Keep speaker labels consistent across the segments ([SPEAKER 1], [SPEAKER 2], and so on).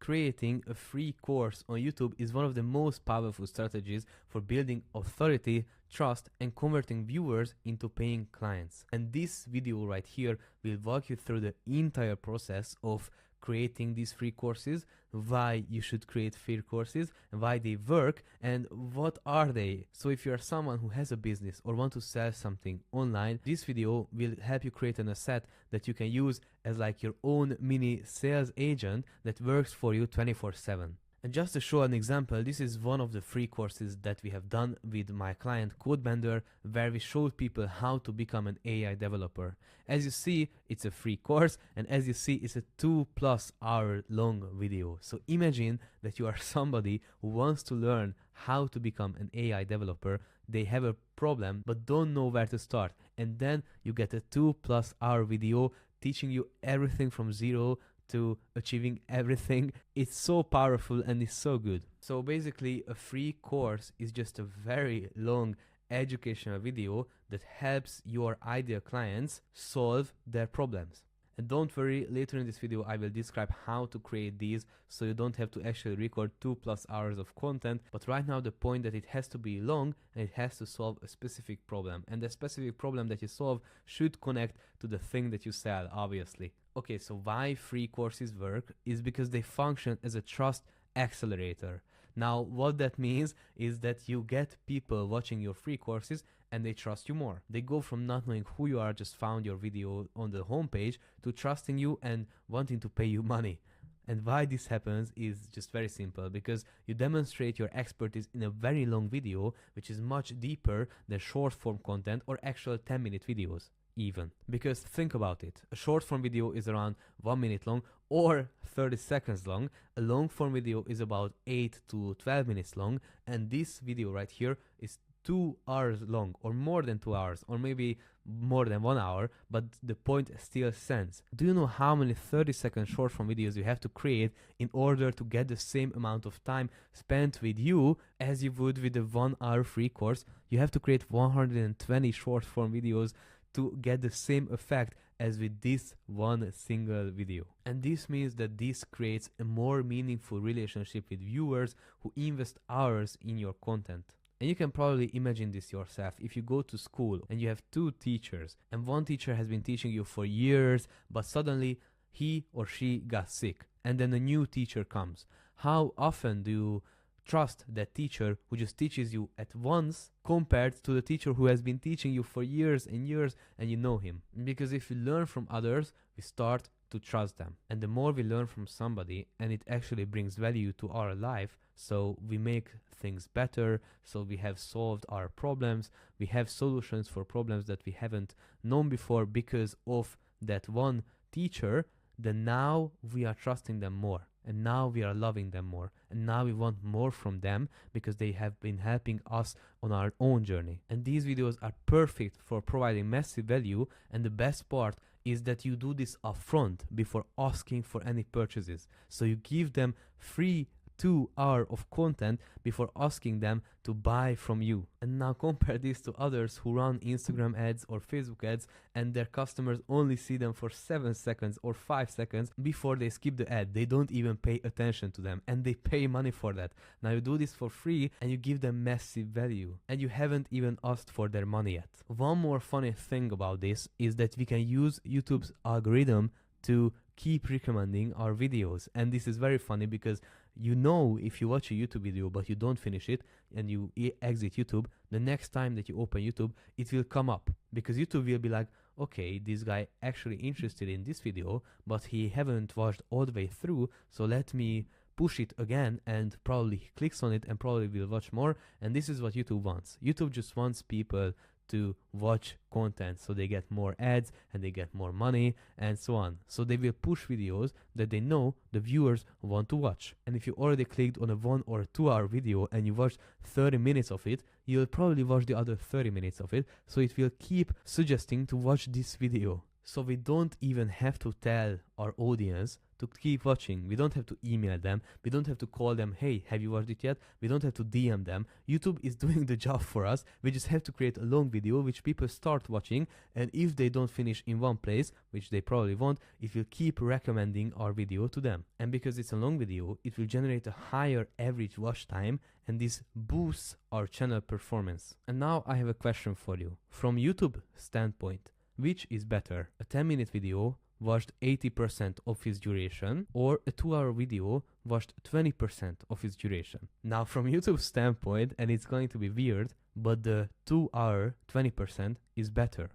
[SPEAKER 1] creating a free course on YouTube is one of the most powerful strategies for building authority, trust, and converting viewers into paying clients. And this video right here will walk you through the entire process of creating these free courses, why you should create free courses, why they work, and what are they. So if you're someone who has a business or want to sell something online, this video will help you create an asset that you can use as like your own mini sales agent that works for you 24/7. And just to show an example, this is one of the free courses that we have done with my client CodeBender, where we showed people how to become an AI developer. As you see, it's a free course, and as you see, it's a 2+ hour long video. So imagine that you are somebody who wants to learn how to become an AI developer. They have a problem but don't know where to start, and then you get a 2+ hour video teaching you everything from zero to achieving everything. It's so powerful and it's so good. So basically, a free course is just a very long educational video that helps your ideal clients solve their problems. And don't worry, later in this video I will describe how to create these so you don't have to actually record 2+ hours of content. But right now the point that it has to be long and it has to solve a specific problem. And the specific problem that you solve should connect to the thing that you sell, obviously. Okay, so why free courses work is because they function as a trust accelerator. Now, what that means is that you get people watching your free courses and they trust you more. They go from not knowing who you are, just found your video on the homepage, to trusting you and wanting to pay you money. And why this happens is just very simple, because you demonstrate your expertise in a very long video, which is much deeper than short form content or actual 10-minute videos. Even because think about it, a short form video is around 1 minute long or 30 seconds long. A long form video is about 8 to 12 minutes long, and this video right here is 2 hours long, or more than 2 hours, or maybe more than 1 hour, but the point still stands. Do you know how many 30-second short form videos you have to create in order to get the same amount of time spent with you as you would with a 1 hour free course? You have to create 120 short form videos to get the same effect as with this one single video. And this means that this creates a more meaningful relationship with viewers who invest hours in your content. And you can probably imagine this yourself. If you go to school and you have 2 teachers, and one teacher has been teaching you for years, but suddenly he or she got sick, and then a new teacher comes. How often do you trust that teacher who just teaches you at once compared to the teacher who has been teaching you for years and years and you know him? Because if we learn from others, we start to trust them. And the more we learn from somebody and it actually brings value to our life, so we make things better, so we have solved our problems, we have solutions for problems that we haven't known before because of that one teacher, then now we are trusting them more. And now we are loving them more. And now we want more from them because they have been helping us on our own journey. And these videos are perfect for providing massive value. And the best part is that you do this upfront before asking for any purchases. So you give them free 2 hours of content before asking them to buy from you. And now compare this to others who run Instagram ads or Facebook ads and their customers only see them for 7 seconds or 5 seconds before they skip the ad. They don't even pay attention to them and they pay money for that. Now you do this for free and you give them massive value and you haven't even asked for their money yet. One more funny thing about this is that we can use YouTube's algorithm to keep recommending our videos. And this is very funny because you know, if you watch a YouTube video but you don't finish it and you exit YouTube, the next time that you open YouTube, it will come up because YouTube will be like, okay, this guy actually interested in this video, but he haven't watched all the way through, so let me push it again, and probably he clicks on it and probably will watch more. And this is what YouTube wants. YouTube just wants people to watch content so they get more ads and they get more money and so on. So they will push videos that they know the viewers want to watch. And if you already clicked on a 1 or 2 hour video and you watched 30 minutes of it, you'll probably watch the other 30 minutes of it. So it will keep suggesting to watch this video. So we don't even have to tell our audience to keep watching. We don't have to email them. We don't have to call them, hey, have you watched it yet? We don't have to DM them. YouTube is doing the job for us. We just have to create a long video which people start watching, and if they don't finish in one place, which they probably won't, it will keep recommending our video to them. And because it's a long video, it will generate a higher average watch time, and this boosts our channel performance. And now I have a question for you. From YouTube standpoint, which is better? A 10-minute video watched 80% of its duration, or a 2-hour video watched 20% of its duration? Now from YouTube standpoint, and it's going to be weird, but the 2-hour 20% is better.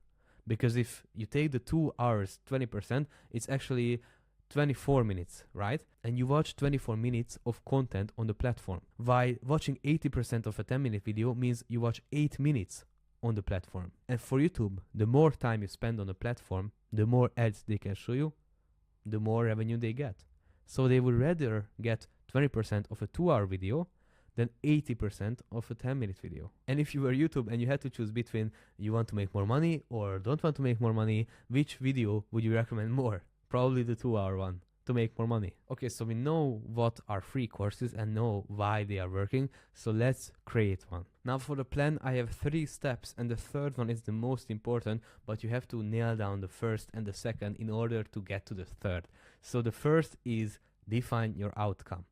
[SPEAKER 1] Because if you take the 2 hours 20%, it's actually 24 minutes, right? And you watch 24 minutes of content on the platform. While watching 80% of a 10-minute video means you watch 8 minutes on the platform. And for YouTube, the more time you spend on the platform, the more ads they can show you, the more revenue they get. So they would rather get 20% of a 2-hour video than 80% of a 10-minute video. And if you were YouTube and you had to choose between you want to make more money or don't want to make more money, which video would you recommend more? Probably the 2-hour one, to make more money. Okay, so we know what are free courses and know why they are working, so let's create one. Now for the plan, I have 3 steps, and the third one is the most important, but you have to nail down the first and the second in order to get to the third. So the first is define your outcome.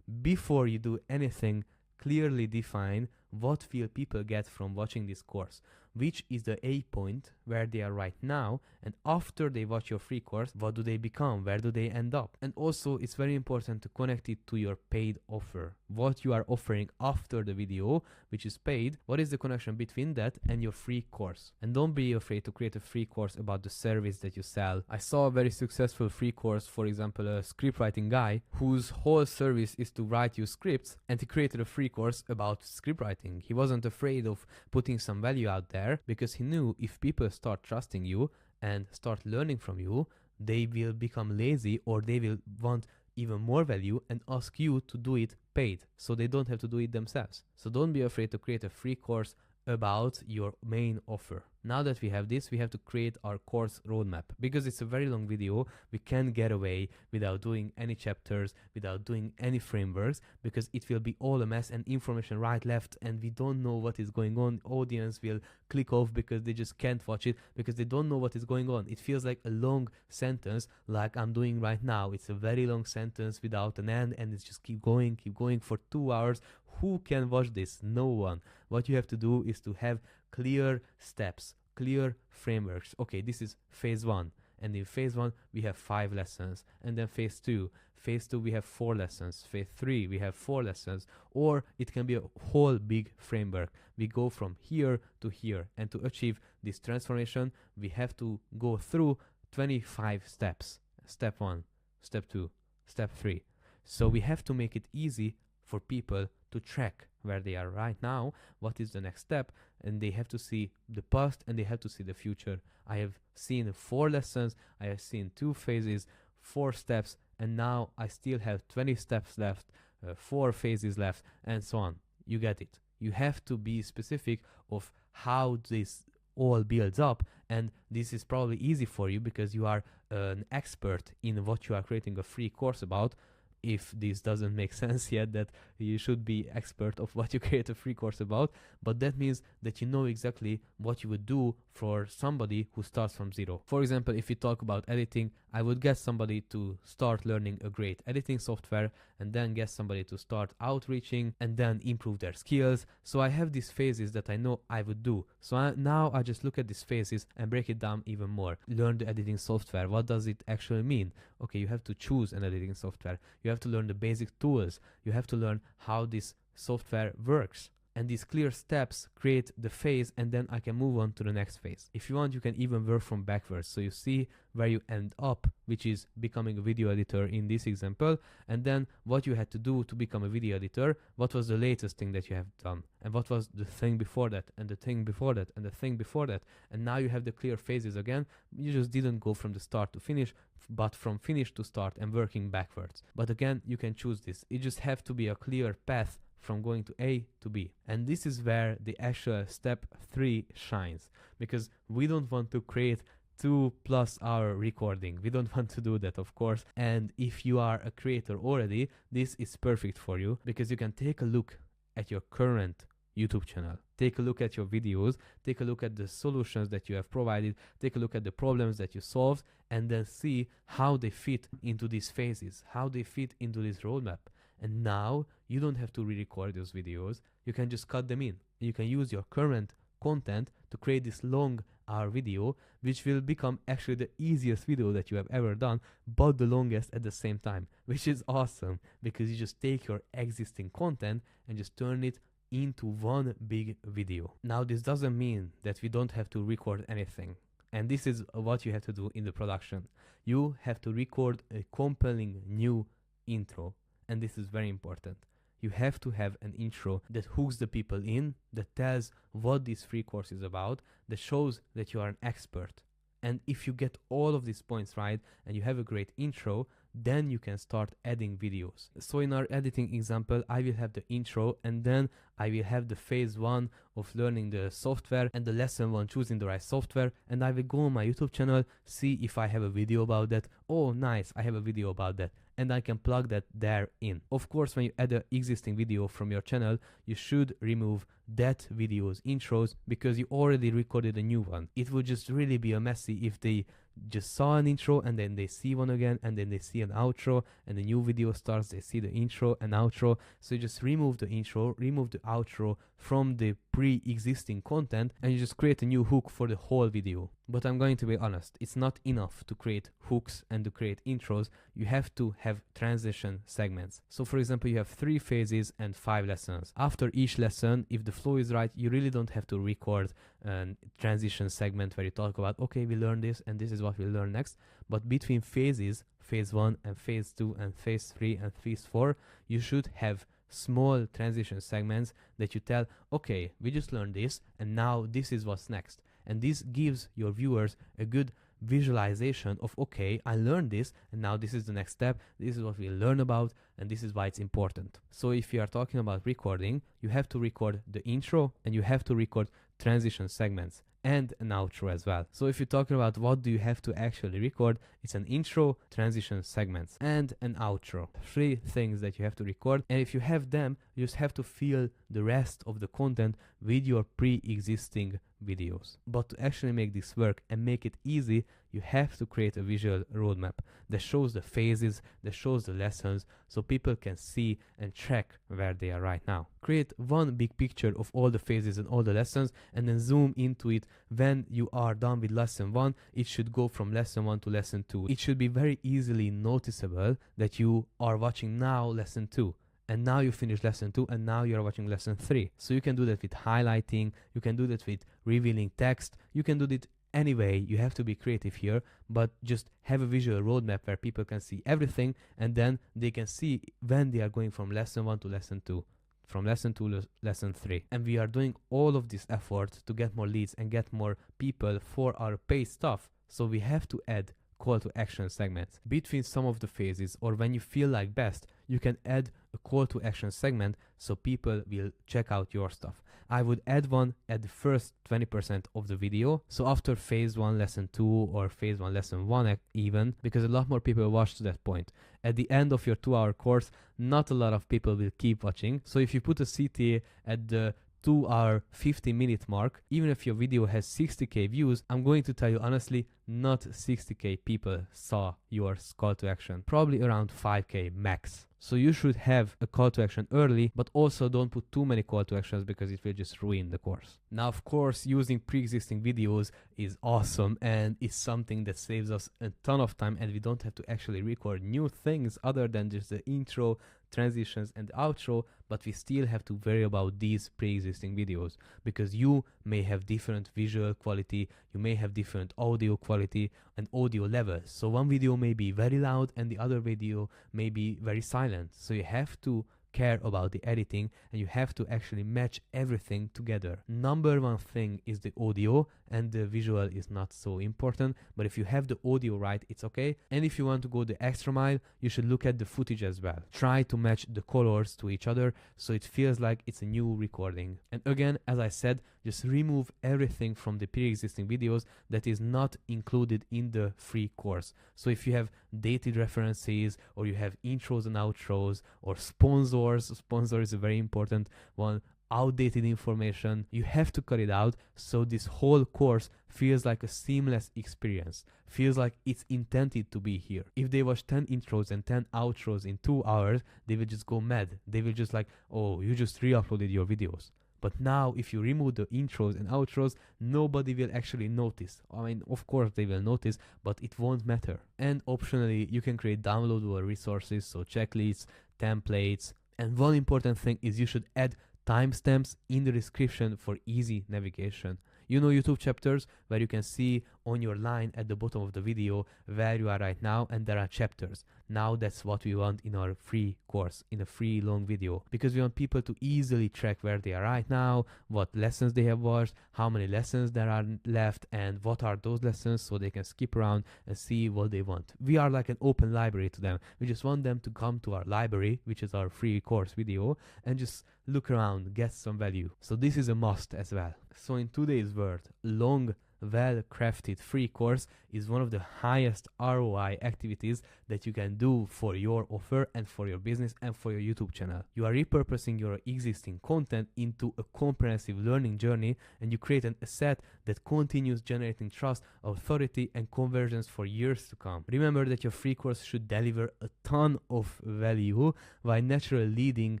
[SPEAKER 1] Before you do anything, clearly define what will people get from watching this course, which is the A point where they are right now, and after they watch your free course, what do they become, where do they end up? And also it's very important to connect it to your paid offer, what you are offering after the video, which is paid. What is the connection between that and your free course? And don't be afraid to create a free course about the service that you sell. I saw a very successful free course, for example, a script writing guy whose whole service is to write you scripts, and he created a free course about script writing. He wasn't afraid of putting some value out there because he knew if people start trusting you and start learning from you, they will become lazy, or they will want even more value and ask you to do it paid, so they don't have to do it themselves. So don't be afraid to create a free course about your main offer. Now that we have this, we have to create our course roadmap. Because it's a very long video, we can't get away without doing any chapters, without doing any frameworks, because it will be all a mess and information right, left, and we don't know what is going on. Audience will click off because they just can't watch it because they don't know what is going on. It feels like a long sentence, like I'm doing right now. It's a very long sentence without an end, and it's just keep going for 2 hours. Who can watch this? No one. What you have to do is to have clear steps, clear frameworks. Okay, this is phase 1. And in phase 1, we have 5 lessons. And then phase 2. Phase 2, we have 4 lessons. Phase 3, we have 4 lessons. Or it can be a whole big framework. We go from here to here. And to achieve this transformation, we have to go through 25 steps. Step 1, step 2, step 3. So we have to make it easy for people to track where they are right now, what is the next step, and they have to see the past and they have to see the future. I have seen 4 lessons, I have seen 2 phases, 4 steps, and now I still have 20 steps left, 4 phases left, and so on. You get it. You have to be specific of how this all builds up, and this is probably easy for you because you are an expert in what you are creating a free course about. If this doesn't make sense yet, that you should be expert of what you create a free course about, but that means that you know exactly what you would do for somebody who starts from zero. For example, if we talk about editing, I would get somebody to start learning a great editing software, and then get somebody to start outreaching and then improve their skills. So I have these phases that I know I would do. So now I just look at these phases and break it down even more. Learn the editing software. What does it actually mean? Okay, you have to choose an editing software. You have to learn the basic tools. You have to learn how this software works. And these clear steps create the phase, and then I can move on to the next phase. If you want, you can even work from backwards. So you see where you end up, which is becoming a video editor in this example, and then what you had to do to become a video editor, what was the latest thing that you have done, and what was the thing before that, and the thing before that, and the thing before that. And now you have the clear phases again. You just didn't go from the start to finish, but from finish to start and working backwards. But again, you can choose this. It just have to be a clear path from going to A to B. And this is where the actual step 3 shines, because we don't want to create 2+ hour recording. We don't want to do that, of course. And if you are a creator already, this is perfect for you because you can take a look at your current YouTube channel. Take a look at your videos, take a look at the solutions that you have provided, take a look at the problems that you solved, and then see how they fit into these phases, how they fit into this roadmap. And now you don't have to re-record those videos. You can just cut them in. You can use your current content to create this long hour video, which will become actually the easiest video that you have ever done, but the longest at the same time, which is awesome because you just take your existing content and just turn it into one big video. Now, this doesn't mean that we don't have to record anything. And this is what you have to do in the production. You have to record a compelling new intro. And this is very important. You have to have an intro that hooks the people in, that tells what this free course is about, that shows that you are an expert. And if you get all of these points right and you have a great intro, then you can start adding videos. So in our editing example, I will have the intro and then I will have the phase 1 of learning the software and the lesson 1 choosing the right software, and I will go on my YouTube channel, see if I have a video about that. Oh nice, I have a video about that, and I can plug that there in. Of course, when you add an existing video from your channel, you should remove that video's intros because you already recorded a new one. It would just really be a messy if they just saw an intro and then they see one again and then they see an outro and the new video starts, they see the intro and outro. So you just remove the intro, remove the outro from the pre-existing content, and you just create a new hook for the whole video. But I'm going to be honest, it's not enough to create hooks and to create intros. You have to have transition segments. So for example, you have 3 phases and 5 lessons. After each lesson, if the flow is right, you really don't have to record a transition segment where you talk about, okay, we learned this and this is what we'll learn next. But between phases, phase 1 and phase 2 and phase 3 and phase 4, you should have small transition segments that you tell, okay, we just learned this and now this is what's next. And this gives your viewers a good visualization of, okay, I learned this and now this is the next step, this is what we learn about, and this is why it's important. So if you are talking about recording, you have to record the intro and you have to record transition segments and an outro as well. So if you're talking about what do you have to actually record, it's an intro, transition segments, and an outro. 3 things that you have to record, and if you have them, you just have to fill the rest of the content with your pre-existing videos. But to actually make this work and make it easy, you have to create a visual roadmap that shows the phases, that shows the lessons, so people can see and track where they are right now. Create one big picture of all the phases and all the lessons, and then zoom into it. When you are done with lesson 1, it should go from lesson 1 to lesson 2. It should be very easily noticeable that you are watching now lesson 2. And now you finish lesson 2 and now you're watching lesson 3. So you can do that with highlighting, you can do that with revealing text, you can do it anyway. You have to be creative here, but just have a visual roadmap where people can see everything and then they can see when they are going from lesson 1 to lesson 2, from lesson 2 to lesson 3. And we are doing all of this effort to get more leads and get more people for our paid stuff. So we have to add call to action segments between some of the phases, or when you feel like best, you can add a call to action segment so people will check out your stuff. I would add one at the first 20% of the video. So after phase 1 lesson 2 or phase 1 lesson 1 even, because a lot more people watch to that point. At the end of your 2-hour course, not a lot of people will keep watching. So if you put a CTA at the 2-hour 50-minute mark, even if your video has 60k views, I'm going to tell you honestly, not 60k people saw your call to action, probably around 5k max. So you should have a call to action early, but also don't put too many call to actions because it will just ruin the course. Now, of course, using pre-existing videos is awesome and it's something that saves us a ton of time, and we don't have to actually record new things other than just the intro, transitions and outro, but we still have to worry about these pre-existing videos because you may have different visual quality, you may have different audio quality and audio levels. So one video may be very loud and the other video may be very silent. So you have to care about the editing and you have to actually match everything together. Number 1 thing is the audio, and the visual is not so important, but if you have the audio right, it's okay. And if you want to go the extra mile, you should look at the footage as well. Try to match the colors to each other so it feels like it's a new recording. And again, as I said, just remove everything from the pre-existing videos that is not included in the free course. So if you have dated references, or you have intros and outros, or sponsor is a very important one, outdated information, you have to cut it out so this whole course feels like a seamless experience, feels like it's intended to be here. If they watch 10 intros and 10 outros in 2 hours, they will just go mad. They will just like, oh, you just re-uploaded your videos. But now, if you remove the intros and outros, nobody will actually notice. I mean, of course they will notice, but it won't matter. And optionally, you can create downloadable resources, so checklists, templates. And one important thing is you should add timestamps in the description for easy navigation. You know YouTube chapters, where you can see on your line at the bottom of the video where you are right now, and there are chapters. Now that's what we want in our free course, in a free long video, because we want people to easily track where they are right now, what lessons they have watched, how many lessons there are left, and what are those lessons, so they can skip around and see what they want. We are like an open library to them. We just want them to come to our library, which is our free course video, and just look around, get some value. So this is a must as well. So in today's world, long, well-crafted free course is one of the highest ROI activities that you can do for your offer and for your business and for your YouTube channel. You are repurposing your existing content into a comprehensive learning journey, and you create an asset that continues generating trust, authority, and conversions for years to come. Remember that your free course should deliver a ton of value while naturally leading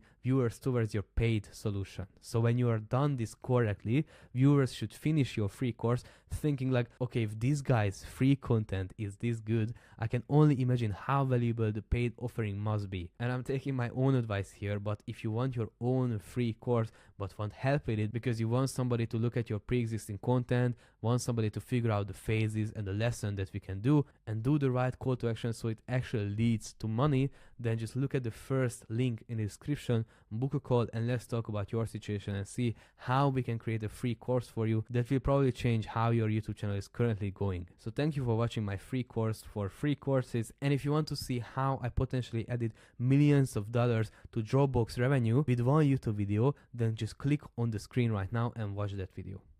[SPEAKER 1] viewers towards your paid solution. So when you are done this correctly, viewers should finish your free course thinking like, okay, if this guy's free content is this good, I can only imagine how valuable the paid offering must be. And I'm taking my own advice here, but if you want your own free course but want help with it because you want somebody to look at your pre-existing content, want somebody to figure out the phases and the lesson that we can do, and do the right call to action so it actually leads to money, then just look at the first link in the description, book a call, and let's talk about your situation and see how we can create a free course for you that will probably change how your YouTube channel is currently going. So thank you for watching my free course for free courses, and if you want to see how I potentially added millions of dollars to Dropbox revenue with one YouTube video, then just click on the screen right now and watch that video.